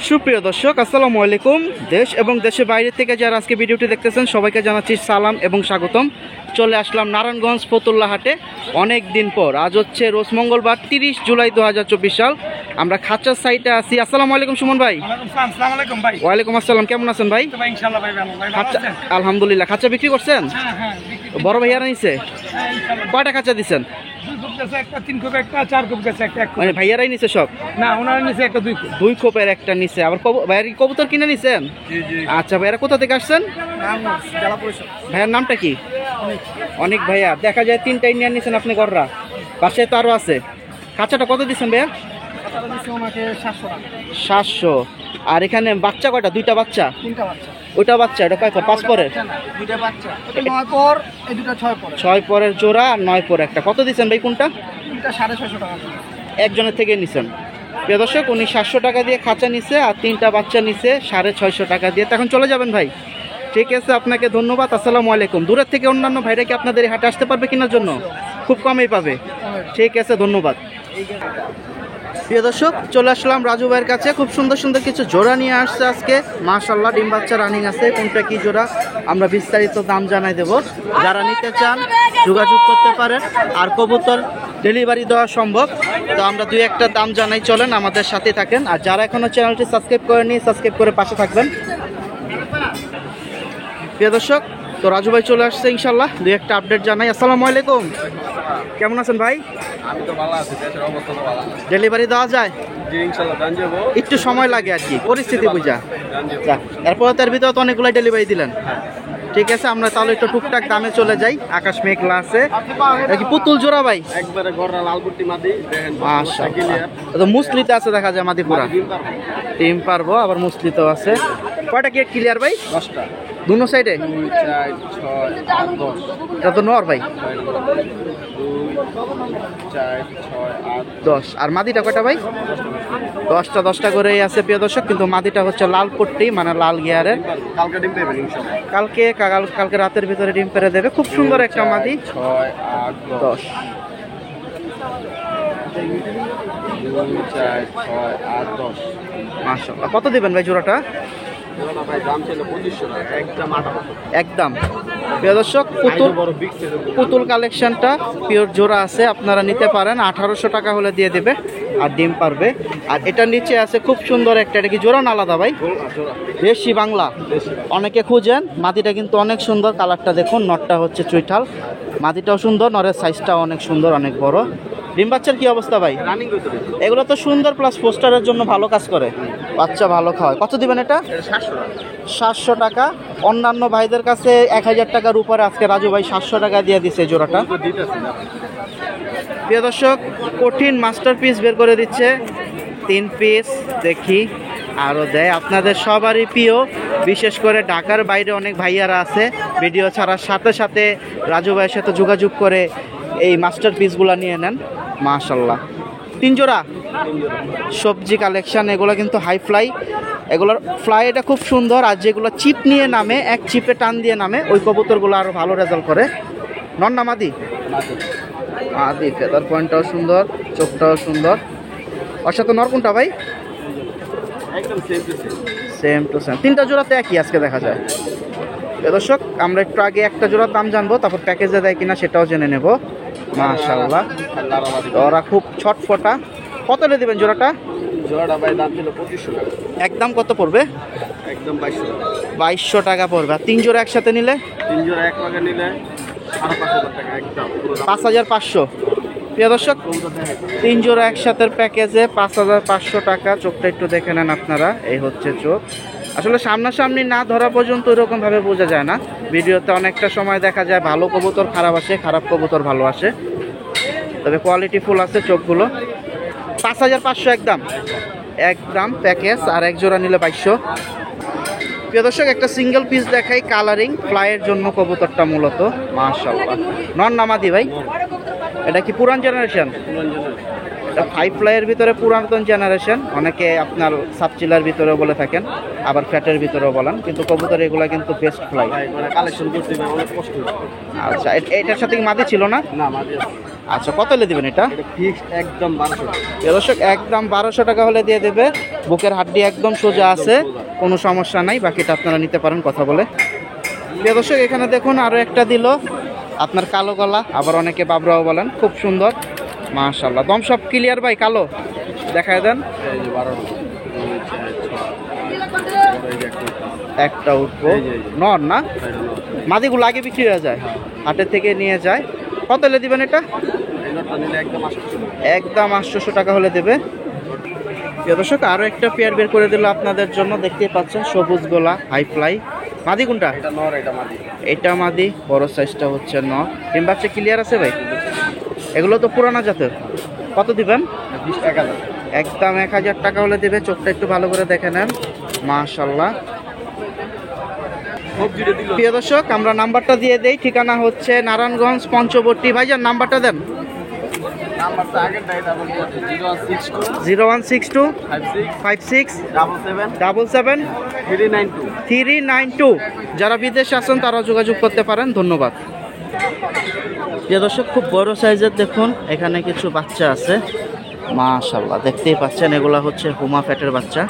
সুপ্রিয় দর্শক, আসসালামু আলাইকুম। দেশ এবং দেশের বাইরে থেকে যারা আজকে ভিডিওটি দেখতেছেন সবাইকে জানাচ্ছি সালাম এবং স্বাগতম। চলে আসলাম নারায়ণগঞ্জ ফতুল্লা হাটে অনেক দিন পর। আজ হচ্ছে রোজ মঙ্গলবার 30 জুলাই 2024 সাল। আমরা খাঁচার সাইটে আছি। আসসালামু আলাইকুম সুমন ভাই। ওয়ালাইকুম আসসালাম, কেমন আছেন ভাই? আলহামদুলিল্লাহ। খাঁচা বিক্রি করছেন? বড় ভাইয়ারা নিছে? কয়টা খাঁচা দিচ্ছেন? মানে ভাইয়ারাই নিছে সব? না, ওনারা নিচে একটা দুই খোপের একটা নিছে। আবার ভাইয়ার কবুতর কিনে নিছেন? আচ্ছা, ভাইয়ারা কোথা থেকে আসছেন? ভাইয়ার নামটা কি? অনেক। ভাইয়া দেখা যায় 3টা ইন্ডিয়ান নিছেন আপনি গররা, পাশে তো আরো আছে। খাঁচাটা কত দিচ্ছেন ভাইয়া? 700। আর এখানে বাচ্চা কয়টা? 2টা বাচ্চা? 3টা বাচ্চা। ওইটা বাচ্চা, এটা কয় পর? 5 পরের? 2টা বাচ্চা, 9 পর, এই 2টা 6 পর। 6 পরের জোড়া, 9 পর একটা। কত দিচ্ছেন ভাই কোনটা? এটা 650 টাকা। একজনের থেকে নিছেন। প্রিয় দর্শক, উনি 700 টাকা দিয়ে খাঁচা নিছে আর 3টা বাচ্চা নিছে 650 টাকা দিয়ে। তখন চলে যাবেন ভাই? ঠিক আছে, আপনাকে ধন্যবাদ। আসসালামু আলাইকুম। দূরের থেকে অন্যান্য ভাইরা কি আপনাদের এই হাটে আসতে পারবে কেনার জন্য? খুব কমই পাবে। ঠিক আছে, ধন্যবাদ। প্রিয় দর্শক, চলে আসলাম রাজু ভাইয়ের কাছে। খুব সুন্দর সুন্দর কিছু জোড়া নিয়ে আসছে আজকে, মাশাআল্লাহ। ডিম বাচ্চা রানিং আছে। কোনটা কি জোড়া আমরা বিস্তারিত দাম জানাই দেব। যারা নিতে চান যোগাযোগ করতে পারেন। আর কবুতর ডেলিভারি দেওয়া সম্ভব। তো আমরা 2-1টা দাম জানাই, চলেন আমাদের সাথে থাকেন। আর যারা এখনো চ্যানেলটি সাবস্ক্রাইব করেনি, সাবস্ক্রাইব করে পাশে থাকবেন। প্রিয় দর্শক, তো রাজু ভাই চলে আসছে, ইনশাল্লাহ 2-1টা আপডেট জানাই। আসসালামু আলাইকুম, কেমন আছেন ভাই? আমি তো ভালো আছি, দেশের অবস্থা তো ভালো আছে। ডেলিভারি দেওয়া যায়? জি ইনশাআল্লাহ দান যাব। একটু সময় লাগে আর কি, পরিস্থিতি বুঝা। এরপর তার ভিতরে তো অনেকগুলো ডেলিভারি দিলেন। ঠিক আছে, আমরা তাহলে একটু টুকটাক দামে চলে যাই। আকাশ মেঘলা আছে। কি পুতুল জোড়া ভাই? একবারে গররা লালপুটি মাদি দেখেন। মাশাআল্লাহ, তো মুসলিতে আছে দেখা যায় মাদিপুরা। টিম পারবো, আবার মুসলিতেও আছে। কয়টা কি ক্লিয়ার ভাই? 10টা। দুনো সাইডে? 2 4 6 8 10। এটা তো নর ভাই। 2 4 6 8 10। আর মাদিটা কয়টা ভাই? 10টা করেই আছে প্রিয় দর্শক। কিন্তু মাদিটা হচ্ছে লাল পট্টি, মানে লাল গিয়ারের। কালকে ডিম দেবেন ইনশাআল্লাহ। কালকে রাতের ভিতরে ডিম পেরে দেবে। খুব সুন্দর একটা মাদি। 6 8 10। 2 4 6 8 10। মাশাআল্লাহ। কত দিবেন ভাই জোড়াটা? ভাই দাম ছিল 2500 টাকা, একদম 1800। একদম। প্রিয় দর্শক, পুতুল কালেকশনটা পিওর জোড়া আছে, আপনারা নিতে পারেন। 1800 টাকা হলে দিয়ে দেবে আর ডিম পারবে। আর এটার নিচে আছে খুব সুন্দর একটা, এটা কি জোড়া না আলাদা ভাই? দেশি বাংলা। অনেকে খুঁজেন। মাদিটা কিন্তু অনেক সুন্দর, কালারটা দেখুন। নটটা হচ্ছে চুইঠাল, মাদিটাও সুন্দর, নরের সাইজটাও অনেক সুন্দর, অনেক বড়। ডিম বাচ্চার কি অবস্থা ভাই? এগুলো তো সুন্দর, প্লাস পোস্টারের জন্য ভালো কাজ করে, বাচ্চা ভালো খাওয়ায়। কত দিবেন এটা? 700 টাকা। অন্যান্য ভাইদের কাছে 1000 টাকার উপরে, আজকে রাজু ভাই 700 টাকা দিয়ে দিচ্ছে জোড়াটা। প্রিয় দর্শক, কঠিন মাস্টারপিস বের করে দিচ্ছে। 3 পিস দেখি আরও দেয়। আপনাদের সবারই প্রিয়, বিশেষ করে ঢাকার বাইরে অনেক ভাইয়ারা আছে, ভিডিও ছাড়ার সাথে সাথে রাজু ভাইয়ের সাথে যোগাযোগ করে এই মাস্টারপিসগুলো নিয়ে নেন। মাশাআল্লাহ। 3 জোড়া সবজি কালেকশন। এগুলো কিন্তু হাই ফ্লাই, এগুলোর ফ্লাই এটা খুব সুন্দর। আর যেগুলো চিপ নিয়ে নামে, এক চিপে টান দিয়ে নামে, ওই কবুতরগুলো আরও ভালো রেজাল্ট করে। নর না মাদি? মাদি। ফেদার পয়েন্টটাও সুন্দর, চোখটাও সুন্দর। ওর সাথে নর কোনটা ভাই? একদম সেম টু সেম। 3টা জোড়াতে একই আজকে দেখা যায়। দর্শক, আমরা একটু আগে একটা জোড়ার দাম জানবো, তারপর প্যাকেজে দেয় কিনা সেটাও জেনে নেব। মাশাআল্লাহ, ওরা খুব ছটফটা। কত হলে দেবেন জোড়াটা? জোড়াটা ভাই দাম ছিল 2500 টাকা। একদম কত পড়বে? একদম 2200 টাকা। 2200 টাকা পড়বে। আর 3 জোড়া একসাথে নিলে? 3 জোড়া এক ভাগে নিলে 5500 টাকা একদম। 5500। প্রিয় দর্শক, 3 জোড়া একসাথে প্যাকেজে 5500 টাকা। চোখটা একটু দেখে নেন আপনারা, এই হচ্ছে চোখ। আসলে সামনাসামনি না ধরা পর্যন্ত ওইরকমভাবে বোঝা যায় না। ভিডিওতে অনেকটা সময় দেখা যায় ভালো কবুতর খারাপ আসে, খারাপ কবুতর ভালো আসে, তবে কোয়ালিটি ফুল আছে চোখগুলো। 5500 একদম, একদম প্যাকেজ। আর এক জোড়া নিলে 2200। প্রিয় দর্শক, একটা সিঙ্গেল পিস দেখাই, কালারিং ফ্লাইয়ের জন্য কবুতরটা মূলত। মাশাআল্লাহ। নন নামাদি ভাই? এটা কি পুরান জেনারেশন? ফাইভ ফ্লাইয়ের ভিতরে পুরাতন জেনারেশন, অনেকে আপনার সাবচিলার ভিতরেও বলে থাকেন, আবার ফ্যাটের ভিতরেও বলেন, কিন্তু কবুতর এগুলা কিন্তু বেস্ট ফ্লাই। ভাই মানে কালেকশন করতে ভাই অনেক কষ্ট হচ্ছে। আচ্ছা, এটার সাথে কি মাদি ছিল না? না মাঝে আচ্ছা, কত হলে দিবেন এটা? এটা ফিক্সড একদম 1200 টাকা। দর্শক একদম 1200 টাকা হলে দিয়ে দেবে। বুকের হাড্ডি একদম সোজা আছে, কোনো সমস্যা নাই, বাকিটা আপনারা নিতে পারেন কথা বলে। দর্শক এখানে দেখুন আরও একটা দিল আপনার কালো গলা, আবার অনেকে বাবরাও বলেন, খুব সুন্দর মাশাআল্লাহ। দম সব ক্লিয়ার ভাই, কালো দেখায় দেন। এই যে 12 একটা উঠবো এই যে। নর না, এটা নর। মাদিগুলো আগে বিক্রি হয়ে যায়, হাটের থেকে নিয়ে যায়। কত হলে দিবেন এটা? এই নটটা নিলে একদম 800 টাকা। একদম 800 টাকা হলে দেবে। দর্শক আরও একটা পেয়ার বের করে দিল আপনাদের জন্য, দেখতেই পাচ্ছেন সবুজ গোলা হাই ফ্লাই। মাদি কোনটা? এটা নর, এটা মাদি। এটা মাদি, বড় সাইজটা হচ্ছে ন। ডিম বাচ্চা ক্লিয়ার আছে ভাই? এগুলো তো পুরানা জাতের। কত দিবেন? 1000 একদম 1000 টাকা হলে দেবে। চোখটা একটু ভালো করে দেখে নেন, মাশাআল্লাহ। সবজিটা দিল। প্রিয় দর্শক আমরা নাম্বারটা দিয়ে দেই, ঠিকানা হচ্ছে নারায়ণগঞ্জ পঞ্চবট্টি। ভাইজান নাম্বারটা দেন। নাম্বারটা আগেরটা এটা বলি 0162 0162 56 56 77 77 392। 392। যারা বিদেশে আছেন তারা যোগাযোগ করতে পারেন। ধন্যবাদ। প্রিয় দর্শক খুব বড় সাইজের দেখুন এখানে কিছু বাচ্চা আছে, মাশাআল্লাহ দেখতেই পাচ্ছেন, এগুলা হচ্ছে হুমা ফ্যাটের বাচ্চা।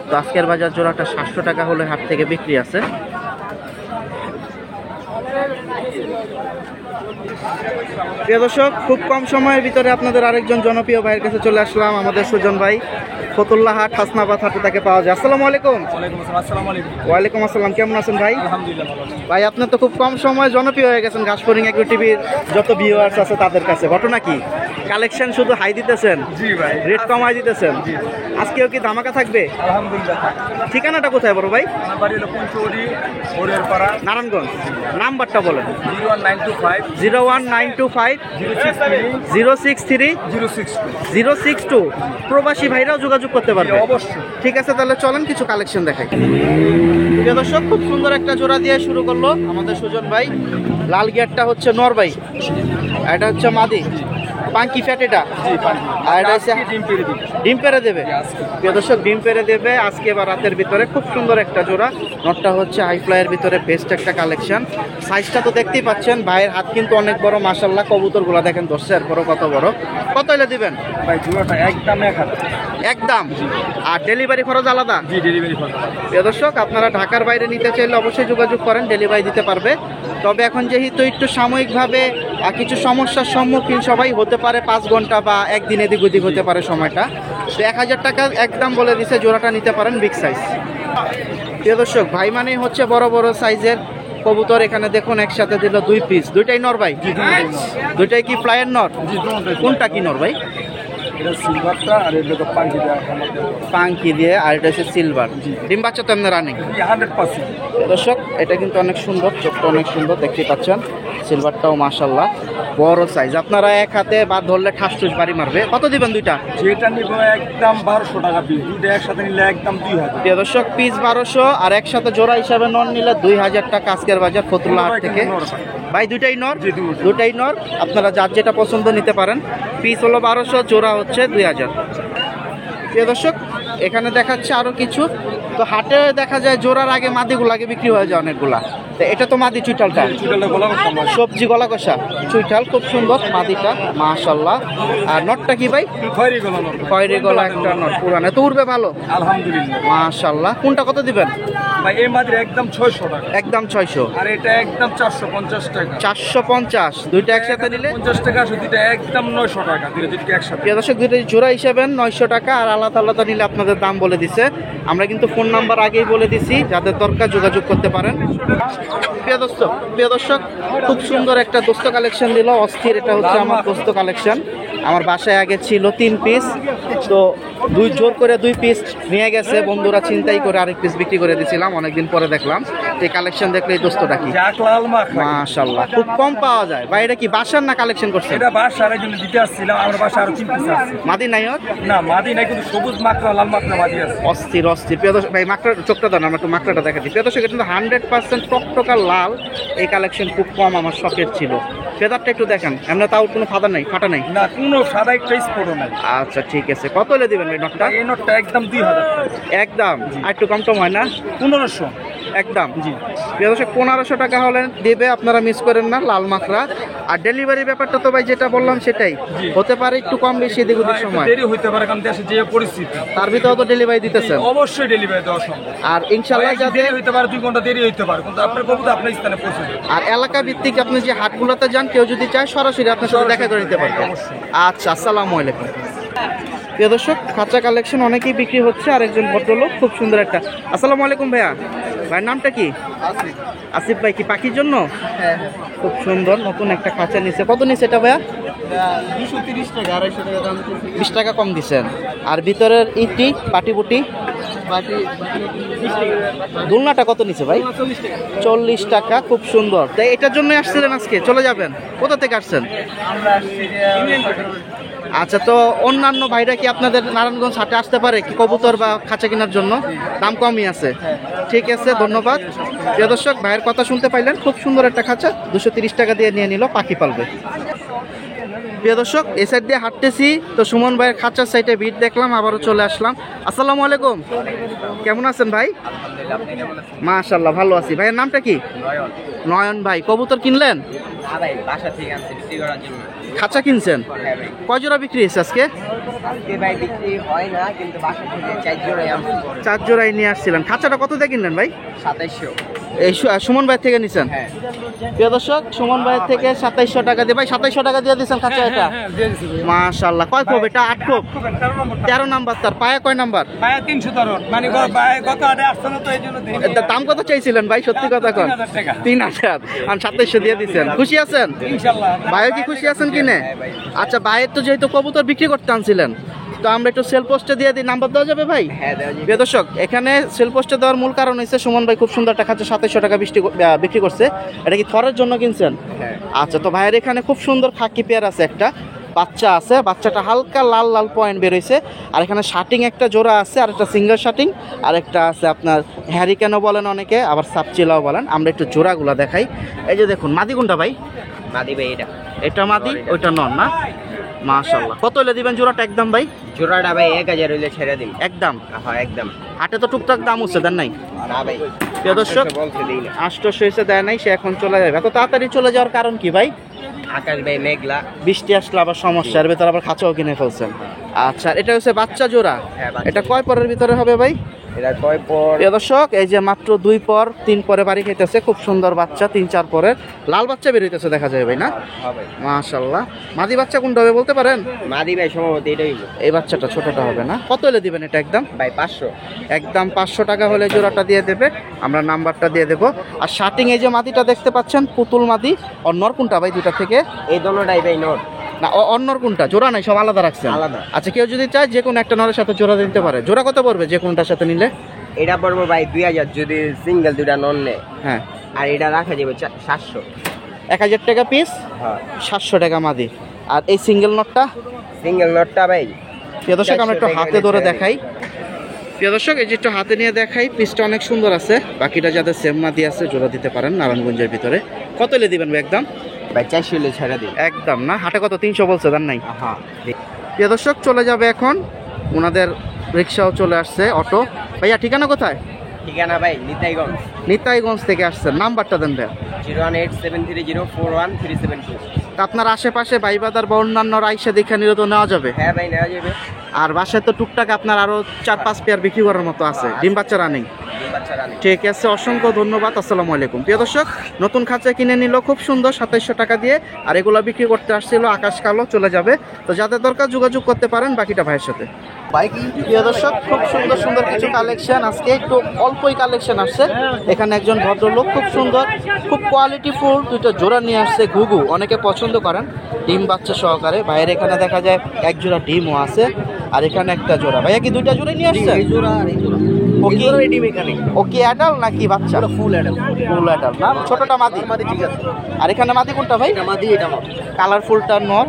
তো আজকের বাজার জোড়াটা 700 টাকা হলে হাট থেকে বিক্রি আছে। প্রিয় দর্শক খুব কম সময়ের ভিতরে আপনাদের আরেকজন জনপ্রিয় ভাইয়ের কাছে চলে আসলাম, আমাদের সুজন ভাই। ফতুল্লাহ হাট হাসনাবাদ হাটে তাকে পাওয়া যায়। আসসালামু আলাইকুম। ওয়ালাইকুম আসসালাম। আসসালামু আলাইকুম। ওয়ালাইকুম আসসালাম, কেমন আছেন ভাই? আলহামদুলিল্লাহ ভালো আছি। ভাই আপনি তো খুব কম সময় জনপ্রিয় হয়ে গেছেন ঘাসফড়িং এগ্রো টিভির যত ভিউয়ার্স আছে তাদের কাছে। ঘটনা কি? কালেকশন শুধু হাই দিতেছেন, জি ভাই। রেট কমাই দিতেছেন। আজকেও কি ধামাকা থাকবে? আলহামদুলিল্লাহ। ঠিকানাটা কোথায় বড় ভাই? আমার বাড়ি হলো পঞ্চবটি, ওরেরপাড়া। নারায়ণগঞ্জ। নাম্বারটা বলেন। 01925 01925 063 063 062। 062। প্রবাসী ভাইরাও যোগাযোগ করতে পারবে। অবশ্যই। ঠিক আছে, তাহলে চলেন কিছু কালেকশন দেখাই। প্রিয় দর্শক খুব সুন্দর একটা জোড়া দিয়ে শুরু করলো আমাদের সুজন ভাই। লাল গিয়ারটা হচ্ছে নর ভাই, এটা হচ্ছে মাদি। পাঙ্কি ফ্যাট এটা, জি পানি। আর এটা হচ্ছে ডিম পেরে দিই। ডিম পেরে দেবে। আজকে। প্রিয় দর্শক ডিম পেরে দেবে আজকে বা রাতের ভিতরে। খুব সুন্দর একটা জোড়া। নটটা হচ্ছে হাই ফ্লাইয়ের ভিতরে বেস্ট একটা কালেকশন। সাইজটা তো দেখতেই পাচ্ছেন, ভাইয়ের হাত কিন্তু অনেক বড় মাশাআল্লাহ। কবুতরগুলো দেখেন দর্শকের বড় কত বড়। কত হলে দিবেন? ভাই জোড়াটা একদম 1000। একদম। আর ডেলিভারি খরচ আলাদা? জি ডেলিভারি খরচ। প্রিয় দর্শক আপনারা ঢাকার বাইরে নিতে চাইলে অবশ্যই যোগাযোগ করেন, ডেলিভারি দিতে পারবে। তবে এখন যেহেতু একটু সাময়িকভাবে কিছু সমস্যার সম্মুখীন সবাই হতে পারে, 5 ঘন্টা বা একদিন এদিক ওদিক হতে পারে সময়টা, তো 1000 টাকা একদম বলে দিছে, জোড়াটা নিতে পারেন বিগ সাইজ। প্রিয় দর্শক ভাই মানেই হচ্ছে বড় বড় সাইজের কবুতর। এখানে দেখুন একসাথে দিল 2 পিস। দুইটাই নর ভাই? দুইটাই কি ফ্লাইয়ের নর? জি দুটোই। কোনটা কি নর ভাই? এটা সিলভারটা আর এটা তো পাঙ্কি দেওয়া। পাঙ্কি দিয়ে, আর এটা হচ্ছে সিলভার। ডিম বাচ্চা তো এমনি রানিং। 100%। দর্শক এটা কিন্তু অনেক সুন্দর, চোখটা অনেক সুন্দর দেখতে পাচ্ছেন। সিলভারটাও মাশাআল্লাহ বড় সাইজ। আপনারা এক হাতে বা ধরলে ঠাস ঠুস বাড়ি মারবে। কত দিবেন দুইটা? যেটা নিব একদম 1200 টাকা পিস। দুটো একসাথে নিলে একদম 2000। প্রিয় দর্শক পিস 1200 আর একসাথে জোড়া হিসাবে নর নিলে 2000 টাকা আজকের বাজার ফতুল্লাহ হাট থেকে। ভাই দুইটাই নর? জি, দুটোই। দুটাই নর। আপনারা যার যেটা পছন্দ নিতে পারেন। পিস হলো 1200, জোড়া হচ্ছে 2000। প্রিয় দর্শক এখানে দেখাচ্ছে আরো কিছু। তো হাটে দেখা যায় জোড়ার আগে মাদিগুলো আগে বিক্রি হয়ে যায় অনেকগুলা। তো এটা তো মাদি চুইটালটা, চুটালে গলা কষ্ট। সবজি গলা কষা চুইটাল, খুব সুন্দর মাদিটা মাশাআল্লাহ। আর নটটা কি ভাই? খয়রি গলা নর। খয়েরি গলা একটা নট, পুরানো তো উড়বে ভালো আলহামদুলিল্লাহ। মাশাআল্লাহ। কোনটা কত দিবেন? ভাই এই মাদির একদম 600 টাকা। একদম 600। আর এটা একদম 450 টাকা। 450। দুইটা একসাথে নিলে 50 টাকা, শুধুটা একদম 900 টাকা। দুটো একসাথে। প্রিয় দর্শক দুইটা জোড়া হিসাবে 900 টাকা, আর আলাদা আলাদা নিলে আপনাদের দাম বলে দিছে। আমরা কিন্তু ফোন নাম্বার আগেই বলে দিছি, যাদের দরকার যোগাযোগ করতে পারেন। প্রিয় দর্শক খুব সুন্দর একটা দোস্ত কালেকশন দিল, অস্থির। এটা হচ্ছে আমার দোস্ত কালেকশন। আমার বাসায় আগে ছিল 3 পিস, তো জোর করে 2 পিস নিয়ে গেছে বন্ধুরা, চিন্তাই করে আরেক পিস বিক্রি করে দিয়েছিলাম। অনেকদিন পরে দেখলাম এই কালেকশন, দেখলে এই দোস্তটা কি জাক লাল মাখা। মাশাআল্লাহ খুব কম পাওয়া যায়। ভাই এটা কি বাসার না কালেকশন করছেন? এটা বাসার একজন দিতে আসছিলাম, আমার বাসা আরো 3 পিস আছে। মাদি নাই ওর? না মাদি নাই, কিন্তু সবুজ মাকড়া লাল মাকড়া মাদি আছে। অস্থির অস্থির। প্রিয় দর্শক ভাই মাকড়ার চোখটা দেন, আমরা একটু মাকড়াটা দেখা দিই। প্রিয় দর্শক এটা কিন্তু 100% টকটকা লাল। এই কালেকশন খুব কম আমার শখের ছিল। ফেদারটা একটু দেখেন, এমনি তাও কোনো ফাটা নাই। না কোনো সাদা একটা স্পটও নাই। আচ্ছা ঠিক আছে, কত হলে দিবেন ভাই নটটা? এই নটটা একদম 2000 টাকা। একদম, আর একটু কম হয় না? 1500। একদম জি। 1500 টাকা হলে দেবে, আপনারা মিস করেন না লাল মাখরা। আর ডেলিভারি ব্যাপারটা তো ভাই যেটা বললাম সেটাই, হতে পারে একটু কম বেশি এদিক ওদিক সময়, দেরি হইতে পারে কারণ দেশে যে পরিস্থিতি, তার ভিতরে তো ডেলিভারি দিতেছেন। অবশ্যই ডেলিভারি দেওয়া সম্ভব। আর ইনশাআল্লাহ যাতে দেরি হইতে পারে, 2 ঘন্টা দেরি হইতে পারে, কিন্তু আপনার কবুতর আপনার স্থানে পৌঁছে যাবে। আর এলাকা ভিত্তিক আপনি যে হাটগুলোতে যান, কেউ যদি চায় সরাসরি আপনার সাথে দেখা করে নিতে পারবেন। অবশ্যই। আচ্ছা, আসসালামু আলাইকুম। প্রিয় দর্শক, খাঁচা কালেকশন অনেকেই বিক্রি হচ্ছে। আর একজন ভদ্রলোক, খুব সুন্দর একটা। আসসালামু আলাইকুম ভাইয়া, ভাইয়ের নামটা কি? আসিফ ভাই, কি পাখির জন্য? খুব সুন্দর নতুন একটা খাঁচা নিছে। কত নিছে এটা ভাইয়া? 230 টাকা, 250 টাকা দাম। 20 টাকা কম দিচ্ছেন। আর ভিতরের ইটি পাটিপুটি দুলনাটা কত নিছে ভাই? 40 টাকা। খুব সুন্দর। তাই এটার জন্য আসছিলেন আজকে? চলে যাবেন? কোথা থেকে আসছেন? আমরা আসছি আচ্ছা, তো অন্যান্য ভাইরা কি আপনাদের নারায়ণগঞ্জ হাটে আসতে পারে কি কবুতর বা খাঁচা কেনার জন্য? দাম কমই আছে। ঠিক আছে, ধন্যবাদ। প্রিয় দর্শক, ভাইয়ের কথা শুনতে পাইলেন। খুব সুন্দর একটা খাঁচা, 230 টাকা দিয়ে নিয়ে নিল, পাখি পালবে। প্রিয় দর্শক, এ সাইড দিয়ে হাঁটতেছি তো সুমন ভাইয়ের খাঁচার সাইডে ভিড় দেখলাম, আবারও চলে আসলাম। আসসালামু আলাইকুম, কেমন আছেন ভাই? মাশাআল্লাহ, ভালো আছি। ভাইয়ের নামটা কি? নয়ন ভাই। কবুতর কিনলেন? খাঁচা কিনছেন? কয় জোড়া বিক্রি হয়েছে আজকে? 4 জোড়াই নিয়ে আসছিলেন। খাঁচাটা কত দিয়ে কিনলেন ভাই? 2700। এই সুমন ভাই থেকে নিছেন? প্রিয় দর্শক, সুমন ভাই থেকে 2700 টাকা দিয়ে। ভাই 2700 টাকা দিয়ে দিচ্ছেন খাঁচা এটা? মাশাআল্লাহ। কয় খোপ এটা? 8 খোপ। 13 নাম্বার। তার পায়া কয় নাম্বার? পায়া 313। মানে গত আটে আসছে না, তো এই জন্য দেরি। এটার দাম কত চাইছিলেন ভাই? সত্যি কথা কন। 3000 আর 2700 দিয়ে দিচ্ছেন। খুশি আছেন? ইনশাআল্লাহ। ভাইও কি খুশি আছেন কিনে? আচ্ছা, ভাইয়ের তো যেহেতু কবুতর বিক্রি করতে আনছিলেন, তো আমরা একটু সেল পোস্টে দিয়ে দিই, নাম্বার দেওয়া যাবে ভাই? প্রিয় দর্শক, এখানে সেল পোস্টে দেওয়ার মূল কারণ হচ্ছে সুমন ভাই খুব সুন্দর একটা খাঁচা 2700 টাকা বিক্রি করছে। এটা কি থরের জন্য কিনছেন? আচ্ছা, তো ভাইয়ের এখানে খুব সুন্দর খাকি পেয়ার আছে, একটা বাচ্চা আছে, বাচ্চাটা হালকা লাল লাল পয়েন্ট বেরোইছে। আর এখানে শার্টিং একটা জোড়া আছে, আর একটা সিঙ্গেল শার্টিং, আর একটা আছে আপনার হ্যারিকেনও বলেন অনেকে, আবার সাপচিলাও বলেন। আমরা একটু জোড়াগুলা দেখাই। এই যে দেখুন, মাদি কোনটা ভাই? মাদি ভাই এটা মাদি, ওইটা নন না? মাশাআল্লাহ। কত হলে দিবেন জোড়াটা একদম ভাই? জোড়াটা ভাই 1000 হইলে ছেড়ে দিন। একদম? হ্যাঁ একদম। হাটে তো টুকটাক দাম হচ্ছে, দেন নাই? না ভাই, প্রিয় দর্শক, 800 এসে দেয় নাই, সে এখন চলে যাবে। এত তাড়াতাড়ি চলে যাওয়ার কারণ কি ভাই? আকাশ ভাই মেঘলা, বৃষ্টি আসলে আবার সমস্যা, এর ভিতরে আবার খাঁচাও কিনে ফেলছেন। আচ্ছা, এটা হচ্ছে বাচ্চা জোড়া। এটা কয় পরের ভিতরে হবে ভাই? এটা কয় পর? প্রিয় দর্শক, এই যে মাত্র 2 পর 3 পরে বাড়ি খাইতেছে। খুব সুন্দর বাচ্চা, 3-4 পরের লাল বাচ্চা বেরোইতেছে দেখা যায় ভাই না? হ্যাঁ ভাই। মাশাআল্লাহ। মাদি বাচ্চা কোনটা হবে বলতে পারেন? মাদি ভাই সম্ভবত এটাই। এই বাচ্চাটা ছোটটা হবে না? কত হলে দিবেন এটা একদম? ভাই 500। একদম 500 টাকা হলে জোড়াটা দিয়ে দেবে, আমরা নাম্বারটা দিয়ে দেবো। আর শার্টিং এই যে মাদিটা দেখতে পাচ্ছেন, পুতুল মাদি। আর নর কোনটা ভাই দুইটা থেকে? এই দোনোটাই ভাই নর। না, অন্যর কোনটা? জোড়া নাই, সব আলাদা রাখছেন? আলাদা। আচ্ছা, কেউ যদি চায় যে কোনো একটা নরের সাথে জোড়া দিতে পারে। জোড়া কত পড়বে যে কোনটার সাথে নিলে? এটা পড়বো ভাই 2000 যদি সিঙ্গেল দুইটা নন নেয়। হ্যাঁ। আর এটা রাখা যাবে 700। 1000 টাকা পিস, হ্যাঁ 700 টাকা মাদি। আর এই সিঙ্গেল নটটা? সিঙ্গেল নটটা ভাই প্রিয় দর্শক, আমরা একটু 400 হাতে টাকা ধরে নিচে। দেখাই। প্রিয় দর্শক, এই যে একটু হাতে নিয়ে দেখাই, পিসটা অনেক সুন্দর আছে। বাকিটা যাদের সেম মাদি আছে জোড়া দিতে পারেন নারায়ণগঞ্জের ভিতরে। কত হলে দিবেন ভাই একদম? ভাই 400 হলে ছেড়ে দিন। একদম না? হাটে কত? 300 বলছে, দেন নাই? হ্যাঁ। প্রিয় দর্শক, চলে যাবে এখন। ওনাদের রিক্সাও চলে আসছে, অটো। ভাইয়া ঠিকানা কোথায়? ঠিকানা ভাই নিতাইগঞ্জ। নিতাইগঞ্জ থেকে আসছেন, নাম্বারটা দেন ভাইয়া। 01873041372। তা আপনার আশেপাশে ভাইবাদার বা অন্যান্য রাইসা দেখা নিলে তো নেওয়া যাবে? হ্যাঁ ভাই নেওয়া যাবে। আর বাসায় তো টুকটাক আপনার আরো 4-5 পেয়ার বিক্রি করার মতো আছে, ডিম বাচ্চা রানিং। ঠিক আছে, অসংখ্য ধন্যবাদ। আসসালামু আলাইকুম। প্রিয় দর্শক, নতুন খাঁচা কিনে নিল খুব সুন্দর 2700 টাকা দিয়ে। আর এগুলো বিক্রি করতে আসছিল আকাশ কালো, চলে যাবে। তো যাদের দরকার যোগাযোগ করতে পারেন বাকিটা ভাইয়ের সাথে। প্রিয় দর্শক, খুব সুন্দর সুন্দর কিছু কালেকশন, আজকে একটু অল্পই কালেকশন আসছে। এখানে একজন ভদ্রলোক খুব সুন্দর, খুব কোয়ালিটি ফুল দুইটা জোড়া নিয়ে আসছে। ঘুঘু অনেকে পছন্দ করেন, ডিম বাচ্চা সহকারে। ভাইয়ের এখানে দেখা যায় এক জোড়া ডিমও আছে, আর এখানে একটা জোড়া। ভাইয়া কি দুইটা জোড়া নিয়ে আসছে? ও কি ডিম এখানে ও কি অ্যাডাল নাকি বাচ্চা? Full adult. ফুল অ্যাডাল না, ছোটটা মাদি। মাদি ঠিক আছে। আর এখানে মাদি কোনটা ভাই? এটা মাদি, এটা নর। কালারফুলটা নর।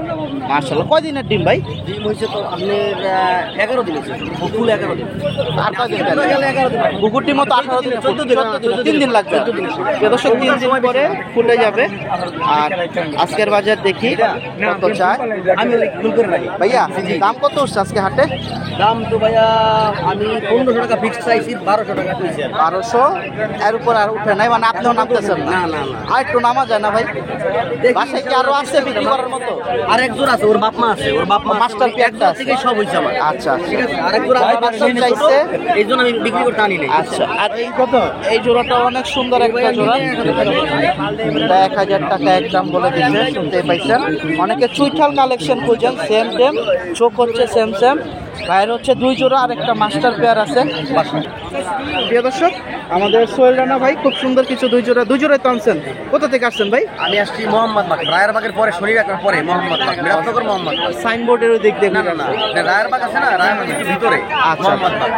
মাশাআল্লাহ, কয় দিনের ডিম ভাই? ডিম হয়েছে তো আপনার 11 দিন হয়েছে, ফুল 11 দিন। আর কয় দিন গেলে? 11 দিন। কুকুরটির মতো 18 দিন, 14 দিন, 3 দিন লাগবে। 14 দিন। দর্শক 3 দিন পরে ফুটে যাবে। আর আজকের বাজার দেখি কত চায় আমি ফুল করে রাখি ভাইয়া। দাম কত উঠছে আজকে হাটে? দাম তো ভাইয়া আমি 1500 টাকা ফিক্স চাইছি, 1200 টাকা কইছি। 1200 এর উপর আর উঠে নাই, মানে আপনিও নামতেছেন না? না। আর একটু নামা যায় না ভাই? বাসায় কি আরো আছে বিক্রি করার মতো? আর এক জোড়া আছে, ওর বাপ মা আছে, ওর বাপ মা মাস্টার পেয়ারটা আছে। থেকে সব হইছে আমার। আচ্ছা ঠিক আছে, আর এক জোড়া আমার বাচ্চা চাইছে, এই জন্য আমি বিক্রি করতে আনি নাই। আচ্ছা, আর এই কত? এই জোড়াটা অনেক সুন্দর একটা জোড়া। এটা 1000 টাকা একদম বলে দিচ্ছে, শুনতেই পাইছেন। অনেকে চুইঠাল কালেকশন খুঁজেন, সেম সেম চোখ হচ্ছে সেম সেম, বাইরে হচ্ছে 2 জোড়া আর একটা মাস্টার পেয়ার আছে। প্রিয় দর্শক, আমাদের সোহেল রানা ভাই খুব সুন্দর কিছু 2 জোড়াই তো আনছেন। কোথা থেকে আসছেন ভাই? আমি আসছি মোহাম্মদবাগ, রায়েরবাগের পরে শরীরাকার পরে মোহাম্মদবাগ, মিরাজনগর মোহাম্মদবাগ। সাইনবোর্ডের ওই দিক দিয়ে? না, রায়েরবাগ আছে না, রায়েরবাগের ভিতরে আচ্ছা। মোহাম্মদবাগ।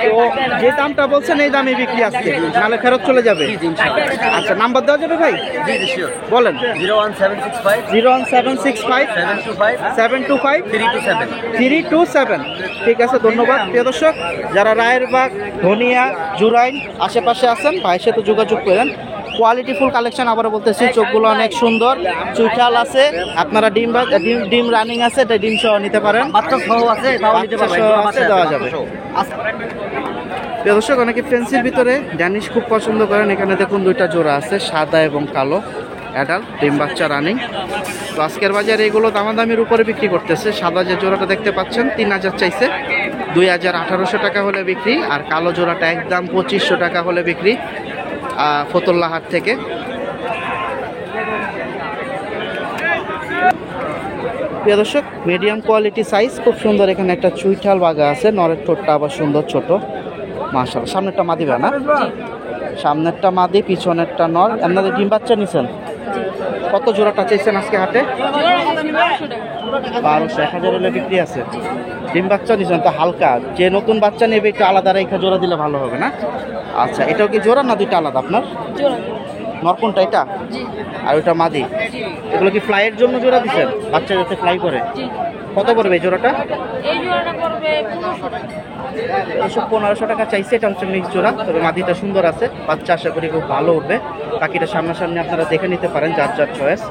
তো যে দামটা বলছেন এই দামে বিক্রি আজকে, নাহলে ফেরত চলে যাবে? জি, ইনশাআল্লাহ। আচ্ছা, নাম্বার দেওয়া যাবে ভাই? জি, শিওর। বলেন। 01765 01765 725 725 327। 327। ঠিক আছে, ধন্যবাদ। প্রিয় দর্শক, যারা রায়েরবাগ, ধনিয়া, জুরাইন আশেপাশে আছেন ভাইয়ের সাথে যোগাযোগ করেন। কোয়ালিটি ফুল কালেকশন, আবারও বলতেছি, চোখগুলো অনেক সুন্দর, চুইঠাল আছে। আপনারা ডিম রানিং আছে, এটা ডিম সহ নিতে পারেন। বাচ্চা সহ আছে, তাও নিতে পারবেন। বাচ্চা সহ আছে, দেওয়া যাবে। প্রিয় দর্শক, অনেকে ফেন্সির ভিতরে ড্যানিশ খুব পছন্দ করেন। এখানে দেখুন 2টা জোড়া আছে, সাদা এবং কালো অ্যাডাল, ডিম বাচ্চা রানিং। তো আজকের বাজারে এগুলো দামাদামির উপরে বিক্রি করতেছে। সাদা যে জোড়াটা দেখতে পাচ্ছেন 3000 চাইছে, 2800 টাকা হলে বিক্রি। আর কালো জোড়াটা একদম 2500 টাকা হলে বিক্রি ফতুল্লা হাট থেকে। প্রিয় দর্শক, মিডিয়াম কোয়ালিটি সাইজ, খুব সুন্দর। এখানে একটা চুইঠাল বাগা আছে, নরের ঠোঁটটা আবার সুন্দর ছোট। মাশাআল্লাহ, সামনেরটা মাদি না? সামনেরটা মাদি, পিছনেরটা নর। আপনাদের ডিম বাচ্চা নিছেন? কত জোড়াটা চাইছেন আজকে হাটে? 1200, 1000 হলে বিক্রি আছে। ডিম বাচ্চা নিছেন তো হালকা, যে নতুন বাচ্চা নেবে একটু আলাদা রেখে জোড়া দিলে ভালো হবে না? আচ্ছা, এটাও কি জোড়া না 2টা আলাদা আপনার? নর কোনটা, এটা? আর ওইটা মাদি। এগুলো কি ফ্লাইয়ের জন্য জোড়া দিচ্ছেন, বাচ্চা যাতে ফ্লাই করে? কত পড়বে এই জোড়াটা? এই জোড়াটা পড়বে 1500 টাকা। 1500 টাকা চাইছে। এটা হচ্ছে মিক্স জোড়া, তবে মাদিটা সুন্দর আছে, বাচ্চা আশা করি খুব ভালো উঠবে। বাকিটা সামনাসামনি আপনারা দেখে নিতে পারেন, যার যার চয়েস।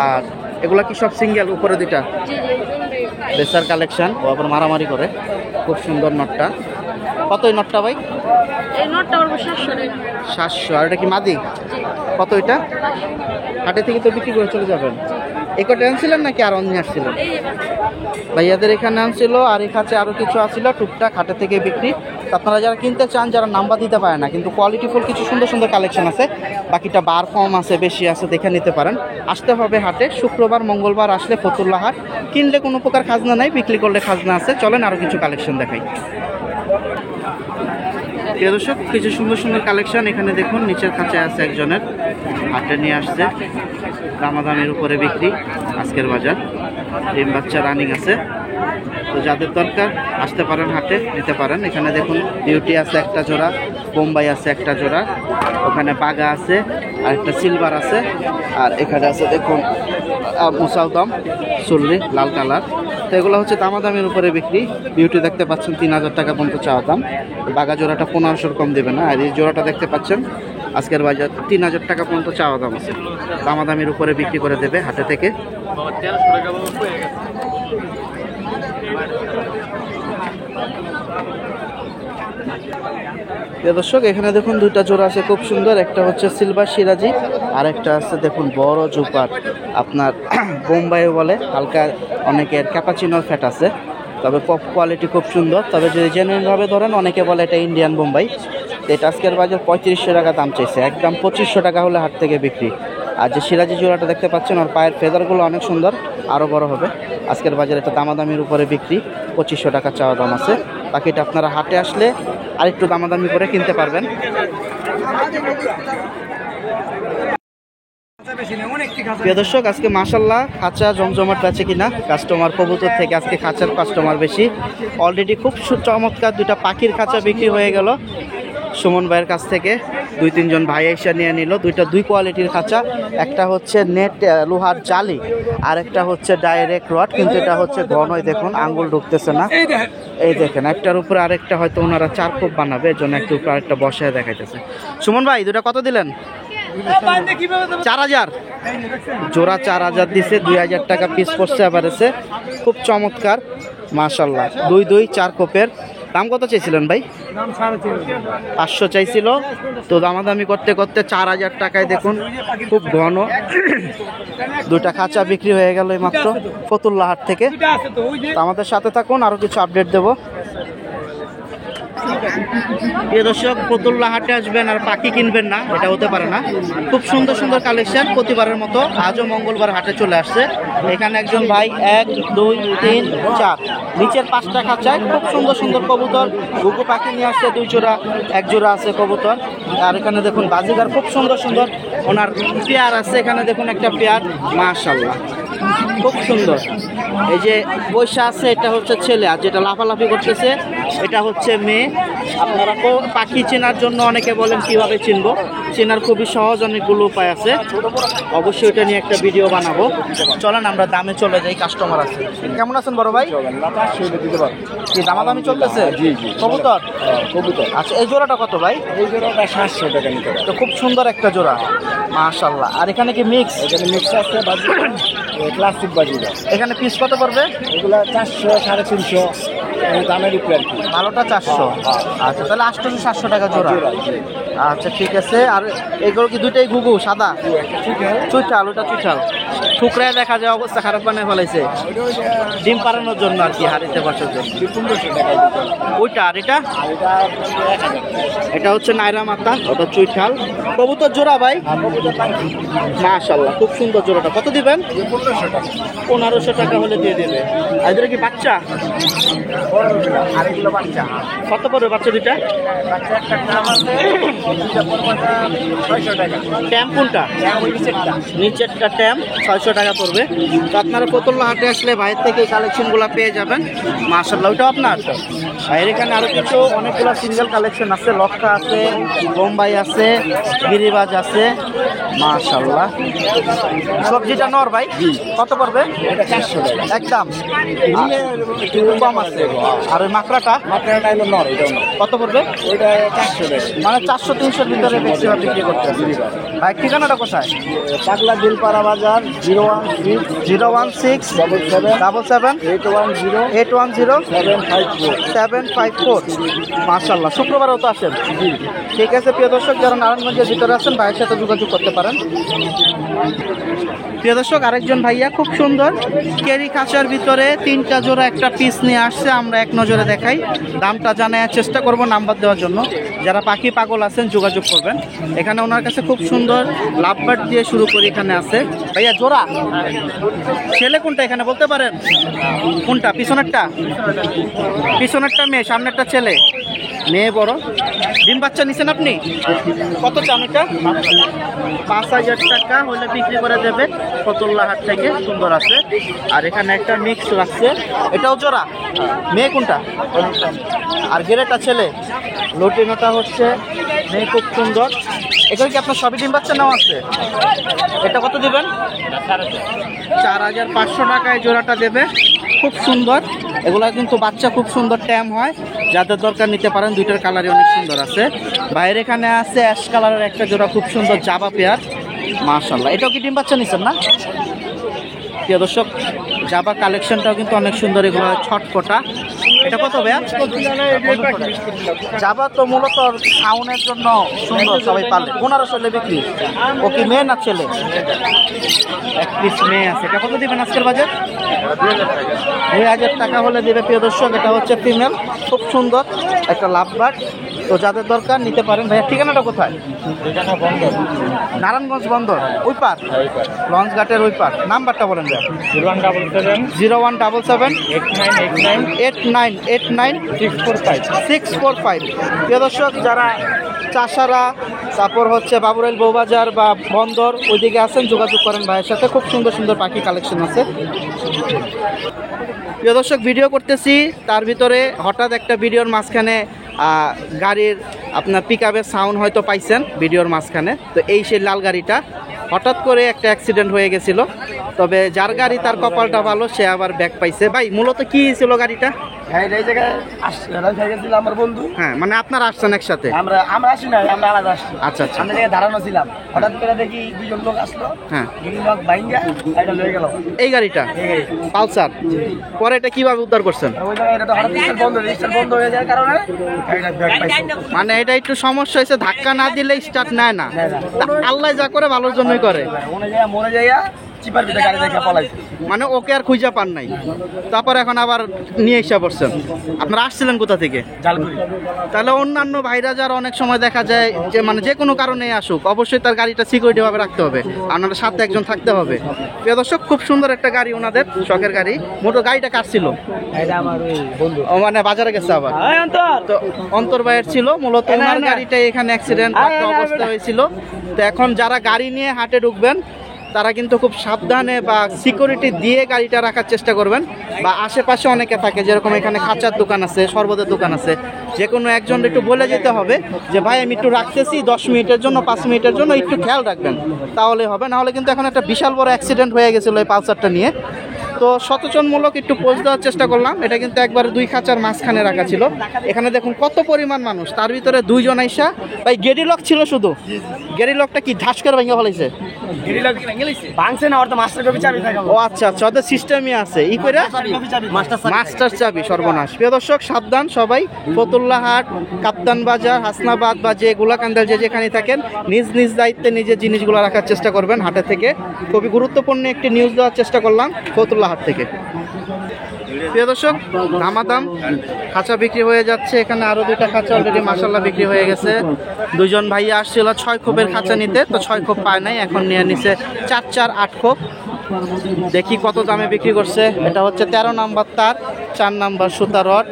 আর এগুলা কি সব সিঙ্গেল? উপরে 2টা বেসার কালেকশন, ও আবার মারামারি করে, খুব সুন্দর নটটা। কত এই নটটা ভাই? এই নোটটা পড়বে 700 টাকা। 700। আর এটা কি মাদি? কত এটা? হাটে থেকে তো বিক্রি করে চলে যাবেন। এই কটা আনছিলেন নাকি আর অন্য আসছিলেন? এই যে ভাইয়াদের এখানে আনছিল, আর এই কাছে আরও কিছু আসছিল টুকটাক হাটে থেকে বিক্রি। তো আপনারা যারা কিনতে চান, যারা নাম্বার দিতে পারে না, কিন্তু কোয়ালিটি ফুল কিছু সুন্দর সুন্দর কালেকশন আছে, বাকিটা বার কম আছে, বেশি আছে, দেখে নিতে পারেন। আসতে হবে হাটে, শুক্রবার মঙ্গলবার আসলে ফতুল্লা হাট। কিনলে কোনো প্রকার খাজনা নাই, বিক্রি করলে খাজনা আছে। চলেন আরও কিছু কালেকশন দেখাই। প্রিয় দর্শক, কিছু সুন্দর সুন্দর কালেকশন এখানে দেখুন। নিচের কাছে আছে একজনের, হাটে নিয়ে আসছে, দামাদামির উপরে বিক্রি আজকের বাজার। ডিম বাচ্চা রানিং আছে। তো যাদের দরকার আসতে পারেন, হাটে নিতে পারেন। এখানে দেখুন বিউটি আছে একটা জোড়া, বোম্বাই আছে একটা জোড়া, ওখানে বাগা আছে, আর একটা সিলভার আছে, আর এখানে আছে দেখুন মুসালদম সুলরি লাল কালার। তো এগুলো হচ্ছে দামাদামির উপরে বিক্রি। বিউটি দেখতে পাচ্ছেন 3000 টাকা পর্যন্ত চাওয়া দাম। বাগা জোড়াটা 1500 কম দেবে না। আর এই জোড়াটা দেখতে পাচ্ছেন আজকের বাজার 3000 টাকা পর্যন্ত চাওয়া দাম আছে। দামাদামির উপরে বিক্রি করে দেবে হাটে থেকে। দর্শক, এখানে দেখুন 2টা জোড়া আছে খুব সুন্দর। একটা হচ্ছে সিলভার সিরাজি, আর একটা আছে দেখুন বড় জুপার, আপনার বোম্বাই বলে, হালকা অনেকের ক্যাপাচিনোর ফ্যাট আছে, তবে পপ কোয়ালিটি খুব সুন্দর। তবে যদি জেনুইনভাবে ধরেন, অনেকে বলে এটা ইন্ডিয়ান বোম্বাই। তো এটা আজকের বাজার 3500 টাকা দাম চাইছে, একদম 2500 টাকা হলে হাট থেকে বিক্রি। আর যে সিরাজি জোড়াটা দেখতে পাচ্ছেন, ওর পায়ের ফেদারগুলো অনেক সুন্দর, আরও বড় হবে। আজকের বাজারে এটা দামাদামির উপরে বিক্রি, 2500 টাকা চাওয়া দাম আছে। বাকিটা আপনারা হাটে আসলে আরেকটু দামাদামি করে কিনতে পারবেন। প্রিয় দর্শক আজকে মাশাল্লাহ খাঁচা জমজমাট আছে কিনা, কাস্টমার কবুতর থেকে আজকে খাঁচার কাস্টমার বেশি। অলরেডি খুব চমৎকার দুটা পাখির খাঁচা বিক্রি হয়ে গেল সুমন ভাইয়ের কাছ থেকে। 2-3 জন ভাই এসে নিয়ে নিল দুইটা 2 কোয়ালিটির খাঁচা। একটা হচ্ছে নেট লোহার জালি আর একটা হচ্ছে ডাইরেক্ট রড, কিন্তু এটা হচ্ছে ঘনই, দেখুন আঙ্গুল ঢুকতেছে না। এই দেখেন একটার উপরে আরেকটা হয়তো ওনারা 4 কোপ বানাবে, এর জন্য একটা উপরে আরেকটা বসায় দেখাইতেছে। সুমন ভাই দুটা কত দিলেন? 4000 জোড়া, 4000 দিছে, 2000 টাকা পিস পড়ছে এভারেজে। খুব চমৎকার মাশাল্লাহ, 2-4 কোপের। দাম কত চাইছিলেন ভাই? 500 চাইছিল, তো দামাদামি করতে করতে 4000 টাকায় দেখুন খুব ঘন দুইটা খাঁচা বিক্রি হয়ে গেল এই মাত্র ফতুল্লাহাট থেকে। তো আমাদের সাথে থাকুন, আরো কিছু আপডেট দেব। প্রিয় দর্শক, ফতুল্লাহাটে আসবেন আর পাখি কিনবেন না, এটা হতে পারে না। খুব সুন্দর সুন্দর কালেকশন প্রতিবারের মতো আজও মঙ্গলবার হাটে চলে আসছে। এখানে একজন ভাই 1, 2, 3, 4 নিচের 5টা খাঁচায় খুব সুন্দর সুন্দর কবুতর ঘুঘু পাখি নিয়ে আসছে, 2 জোড়া, 1 জোড়া আছে কবুতর। আর এখানে দেখুন বাজিগার খুব সুন্দর সুন্দর ওনার পেয়ার আছে। এখানে দেখুন একটা পেয়ার মাশাআল্লাহ খুব সুন্দর। এই যে পয়সা আছে এটা হচ্ছে ছেলে, আর যেটা লাফালাফি করতেছে এটা হচ্ছে মেয়ে। আপনারা পাখি চেনার জন্য অনেকে বলেন কিভাবে চিনবো, চেনার খুবই সহজ অনেকগুলো উপায় আছে। অবশ্যই এটা নিয়ে একটা ভিডিও বানাবো। চলেন আমরা দামে চলে যাই, কাস্টমার আছে। কেমন আছেন বড় ভাই? কি দামাদামি চলতেছে? কবুতর আচ্ছা, এই জোড়াটা কত ভাই? এই জোড়াটা 700 টাকা নিতে পারে। তো খুব সুন্দর একটা জোড়া মাশাআল্লাহ। আর এখানে কি মিক্স? এখানে মিক্স আছে বাজি, ক্লাসিক বাজি। এখানে পিস কত পড়বে? এগুলা 400, 350 দামের উপরে আর কি। ভালোটা 400। আচ্ছা, তাহলে 800-700 টাকা জোড়া। আচ্ছা ঠিক আছে। আর এগুলো কি দুইটাই ঘুঘু সাদা? চুইঠাল, ওটা চুইঠাল। ঠুকরায় দেখা যায় অবস্থা খারাপ বানিয়ে ফেলাইছে, ডিম পাড়ানোর জন্য আর কি, হারিতে বসার জন্য। 1500 টাকা। ওইটা আর এটা? এটা হচ্ছে নাইরা মাতা, ওটা চুইঠাল। কবুতর জোড়া ভাই মাশাআল্লাহ খুব সুন্দর জোড়াটা। কত দিবেন? 1500 টাকা। 1500 টাকা হলে দিয়ে দেবে। আর এদের কি বাচ্চা? আর এগুলো বাচ্চা। কত পড়বে বাচ্চা দুইটা? বাচ্চা একটা দাম আছে 600 টাকা। ট্যাম কোনটা? নিচেরটা ট্যাম 600 টাকা পড়বে। তো আপনারা ফতুল্লাহাটে আসলে বাইরের থেকে এই কালেকশনগুলো পেয়ে যাবেন মাশাআল্লাহ। ওইটা আপনার বাইরে। এখানে আরো কিছু অনেকগুলো সিঙ্গেল কালেকশন আছে, লক্ষা আছে, বোম্বাই আছে, গিরিবাজ আছে মাশাআল্লাহ। সবজিটা নর ভাই কত পড়বে? এটা 400 টাকা একদম একটু কম আছে। আর ওই মাকড়াটা? মাত্রাটা হলো নর, এটা নর। কত পড়বে? ওইটা 400 টাকা। মানে 400-300 ভিতরে ম্যাক্সিমাম বিক্রি করতে হবে। ভাই ঠিকানাটা কোথায়? পাগলা দিলপাড়া বাজার 016 016 77 77 810 810 754। 754 মাশাআল্লাহ। শুক্রবারও তো আসেন? ঠিক আছে প্রিয় দর্শক, যারা নারায়ণগঞ্জের ভিতরে আছেন ভাইয়ের সাথে যোগাযোগ করতে পারেন। প্রিয় দর্শক, আরেকজন ভাইয়া খুব সুন্দর কেরি খাঁচার ভিতরে 3টা জোড়া একটা পিস নিয়ে আসছে। আমরা এক নজরে দেখাই, দামটা জানার চেষ্টা করব নাম্বার দেওয়ার জন্য। যারা পাখি পাগল আছেন যোগাযোগ করবেন। এখানে ওনার কাছে খুব সুন্দর লাভবার্ড দিয়ে শুরু করে এখানে আছে। ভাইয়া জোড়া ছেলে কোনটা এখানে বলতে পারেন? কোনটা? পিছনেরটা? পিছনেরটা মেয়ে, সামনেরটা ছেলে। মেয়ে বড়। ডিম বাচ্চা নিছেন আপনি? কত চান এটা? 5000 টাকা হলে বিক্রি করে দেবে ফতুল্লাহাট থেকে। সুন্দর আছে। আর এখানে একটা মিক্স রাখছে, এটাও জোড়া। মেয়ে কোনটা? আর গেরেটা ছেলে। লটিনোটা হচ্ছে মেয়ে, খুব সুন্দর। এখানে কি আপনার সবই ডিম বাচ্চা নেওয়া আছে? এটা কত দিবেন? 4500 টাকায় জোড়াটা দেবে। খুব সুন্দর, এগুলা কিন্তু বাচ্চা খুব সুন্দর ট্যাম হয়, যাদের দরকার নিতে পারেন। দুইটার কালারই অনেক সুন্দর আছে। বাইরে এখানে আছে অ্যাশ কালারের একটা জোড়া খুব সুন্দর জাবা পেয়ার মাশাআল্লাহ। এটাও কি ডিম বাচ্চা নিছেন না? প্রিয় দর্শক, জাবা কালেকশনটাও কিন্তু অনেক সুন্দর, এগুলো ছটপটা। এটা কত ভাইয়া? জাবা তো মূলত খাওয়ানোর জন্য সুন্দর, সবাই পালে। 1500 বিক্রি। ও কি মেয়ে না ছেলে? এক পিস মেয়ে আছে। এটা কত দিবেন আজকের বাজার? 2000 টাকা হলে দেবে প্রিয় দর্শক। এটা হচ্ছে ফিমেল, খুব সুন্দর একটা লাভবার্ড। তো যাদের দরকার নিতে পারেন। ভাইয়া ঠিকানাটা কোথায়? নারায়ণগঞ্জ বন্দর ওই পার, লঞ্চ ঘাটের ওই পার। নাম্বারটা বলেন ভাইয়া। 0177 8989 645। প্রিয় দর্শক, যারা চাষারা তারপর হচ্ছে বাবুরাইল বউবাজার বা বন্দর ওইদিকে আছেন, যোগাযোগ করেন ভাইয়ের সাথে, খুব সুন্দর সুন্দর পাখি কালেকশন আছে। প্রিয় দর্শক, ভিডিও করতেছি, তার ভিতরে হঠাৎ একটা ভিডিওর মাঝখানে গাড়ির আপনার পিক আপের সাউন্ড হয়তো পাইছেন ভিডিওর মাঝখানে। তো এই সেই লাল গাড়িটা, হঠাৎ করে একটা অ্যাক্সিডেন্ট হয়ে গেছিল, তবে যার গাড়ি তার কপালটা ভালো, সে আবার ব্যাক পাইছে। ভাই মূলত কি ছিল গাড়িটা? এই জায়গায় আসছিল আমার বন্ধু। হ্যাঁ, মানে আপনারা আসছেন একসাথে? আমরা আসি না, আমরা আলাদা আসছি। আচ্ছা আচ্ছা। আমরা জায়গায় দাঁড়ানো ছিলাম, হঠাৎ করে দেখি দুজন লোক আসলো। হ্যাঁ, দুজন লোক বাইঙ্গা এটা লয়ে গেল। এই গাড়িটা পালসার, পরে এটা কিভাবে উদ্ধার করছেন? ওই জায়গায় এটা তো হঠাৎ রেজিস্টার বন্ধ হয়ে যাওয়ার কারণে এটা ব্যাক পাইছে। মানে এটা একটু সমস্যা হয়েছে, ধাক্কা না দিলে স্টার্ট নেয় না। তা আল্লাহ যা করে ভালোর জন্যই করে। মনে যাইয়া চিপার ভিতরে গাড়ি দেখে পলাইছে। মানে ওকে আর খুঁজে পান নাই, তারপর এখন আবার নিয়ে এসে পড়ছেন। আপনারা আসছিলেন কোথা থেকে? জালকুড়ি। তাহলে অন্যান্য ভাইরা যারা অনেক সময় দেখা যায় যে মানে যে কোনো কারণে আসুক, অবশ্যই তার গাড়িটা সিকিউরিটি ভাবে রাখতে হবে, আপনার সাথে একজন থাকতে হবে। প্রিয় দর্শক, খুব সুন্দর একটা গাড়ি ওনাদের, শখের গাড়ি। মোটো গাড়িটা কার ছিল? এটা আমার ওই বন্ধু। ও মানে বাজারে গেছে আবার। তো অন্তর ভাইয়ের ছিল মূলত, ওনার গাড়িটা এখানে অ্যাক্সিডেন্ট অবস্থা হয়েছিল। তো এখন যারা গাড়ি নিয়ে হাটে ঢুকবেন তারা কিন্তু খুব সাবধানে বা সিকিউরিটি দিয়ে গাড়িটা রাখার চেষ্টা করবেন। বা আশেপাশে অনেকে থাকে, যেরকম এখানে খাঁচার দোকান আছে, শরবতের দোকান আছে, যে কোনো একজন একটু বলে যেতে হবে যে ভাই আমি একটু রাখতেছি 10 মিনিটের জন্য, 5 মিনিটের জন্য, একটু খেয়াল রাখবেন, তাহলে হবে। না হলে কিন্তু এখন একটা বিশাল বড় অ্যাক্সিডেন্ট হয়ে গেছিলো এই পালসারটা নিয়ে। তো সচেতনমূলক একটু পোস্ট দেওয়ার চেষ্টা করলাম। এটা কিন্তু একবারে 2 খাঁচার মাঝখানে রাখা ছিল। এখানে দেখুন কত পরিমাণ মানুষ, তার ভিতরে 2 জন আইসা, ভাই গেরি লক ছিল শুধু, গেরি লকটা কি ঝাস করে ভেঙে ফেলাইছে? ভাঙছে না, ওর তো মাস্টার কপি চাবি থাকে। ও আচ্ছা আচ্ছা, ওদের সিস্টেমই আছে ই করে মাস্টার চাবি। সর্বনাশ। প্রিয় দর্শক, সাবধান সবাই। ফতুল্লাহাট, কাপ্তান বাজার, হাসনাবাদ বা যে গোলাকান্দার যে যেখানে থাকেন, নিজ নিজ দায়িত্বে নিজের জিনিসগুলো রাখার চেষ্টা করবেন হাটে থেকে। খুবই গুরুত্বপূর্ণ একটি নিউজ দেওয়ার চেষ্টা করলাম ফতুল্লাহাট থেকে। প্রিয় দর্শক, দামাদাম খাঁচা বিক্রি হয়ে যাচ্ছে। এখানে আরো 2টা খাঁচা অলরেডি মাশাআল্লাহ বিক্রি হয়ে গেছে। 2 জন ভাইয়া আসছিল 6 খোপের খাঁচা নিতে, তো 6 খোপ পায় নাই, এখন নিয়ে নিছে 4 8 খোপ। দেখি কত দামে বিক্রি করছে। এটা হচ্ছে 13 নাম্বার তার, 4 নাম্বার সুতা রড,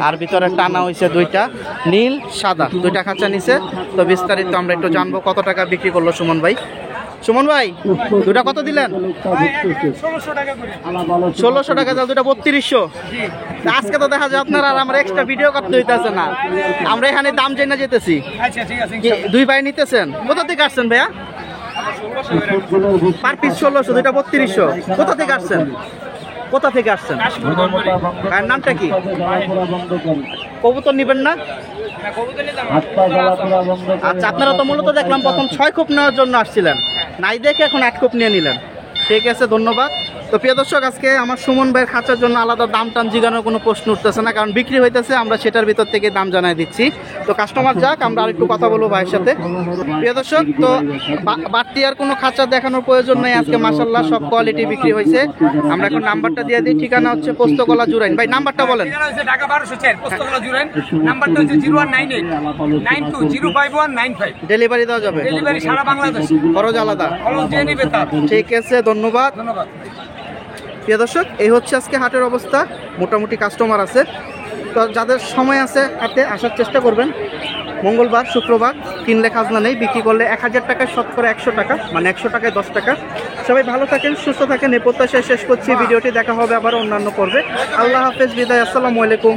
আর ভিতরে টানা হয়েছে 2টা নীল সাদা। 2টা খাঁচা নিছে। তো বিস্তারিত আমরা একটু জানবো কত টাকা বিক্রি করলো সুমন ভাই। সুমন ভাই, 2টা কত দিলেন? 1600 টাকা দাও। 2টা 3200। আজকে তো দেখা যায় আপনার আর আমার এক্সট্রা ভিডিও করতে হইতেছে না, আমরা এখানে দাম জেনে যেতেছি। কি 2 ভাই নিতেছেন? কোথা থেকে আসছেন ভাইয়া? পার পিস 1600, 2টা 3200। কোথা থেকে আসছেন? কোথা থেকে আসছেন? ভাইয়ের নামটা কি? কবুতর নিবেন না? আচ্ছা, আপনারা তো মূলত দেখলাম প্রথম 6 খোপ নেওয়ার জন্য আসছিলেন, নাই দেখে এখন 8 খোপ নিয়ে নিলেন। ঠিক আছে, ধন্যবাদ। তো প্রিয় দর্শক, আজকে আমার সুমন ভাইয়ের খাঁচার জন্য আলাদা দাম টাম জিগানোর কোনো প্রশ্ন উঠতেছে না, কারণ বিক্রি হইতেছে, আমরা সেটার ভিতর থেকে দাম জানাই দিচ্ছি। তো কাস্টমার যাক, আমরা আরেকটু কথা বলবো ভাইয়ের সাথে। প্রিয় দর্শক, তো বাড়তি আর কোনো খাঁচা দেখানোর প্রয়োজন নেই, আজকে মাশাআল্লাহ সব কোয়ালিটি বিক্রি হয়েছে। আমরা এখন নাম্বারটা দিয়ে দিই। ঠিকানা হচ্ছে পোস্তকলা জুরাইন। ভাই নাম্বারটা বলেন। ঢাকা 1204 পোস্তকলা জুরাইন। নাম্বারটা হচ্ছে 0198 92051955। ডেলিভারি দেওয়া যাবে? ডেলিভারি সারা বাংলাদেশ, খরচ আলাদা। খরচ দিয়ে নিবে তার। ঠিক আছে, ধন্যবাদ। ধন্যবাদ। প্রিয় দর্শক, এই হচ্ছে আজকে হাটের অবস্থা। মোটামুটি কাস্টমার আছে, তো যাদের সময় আছে হাটে আসার চেষ্টা করবেন। মঙ্গলবার, শুক্রবার কিনলে খাজনা নেই, বিক্রি করলে 1000 টাকায় শতকরা 100 টাকা, মানে 100 টাকায় 10 টাকা। সবাই ভালো থাকেন, সুস্থ থাকেন, এই প্রত্যাশায় শেষ করছি ভিডিওটি। দেখা হবে আবার অন্যান্য পর্বে। আল্লাহ হাফেজ, বিদায়, আসসালামু আলাইকুম।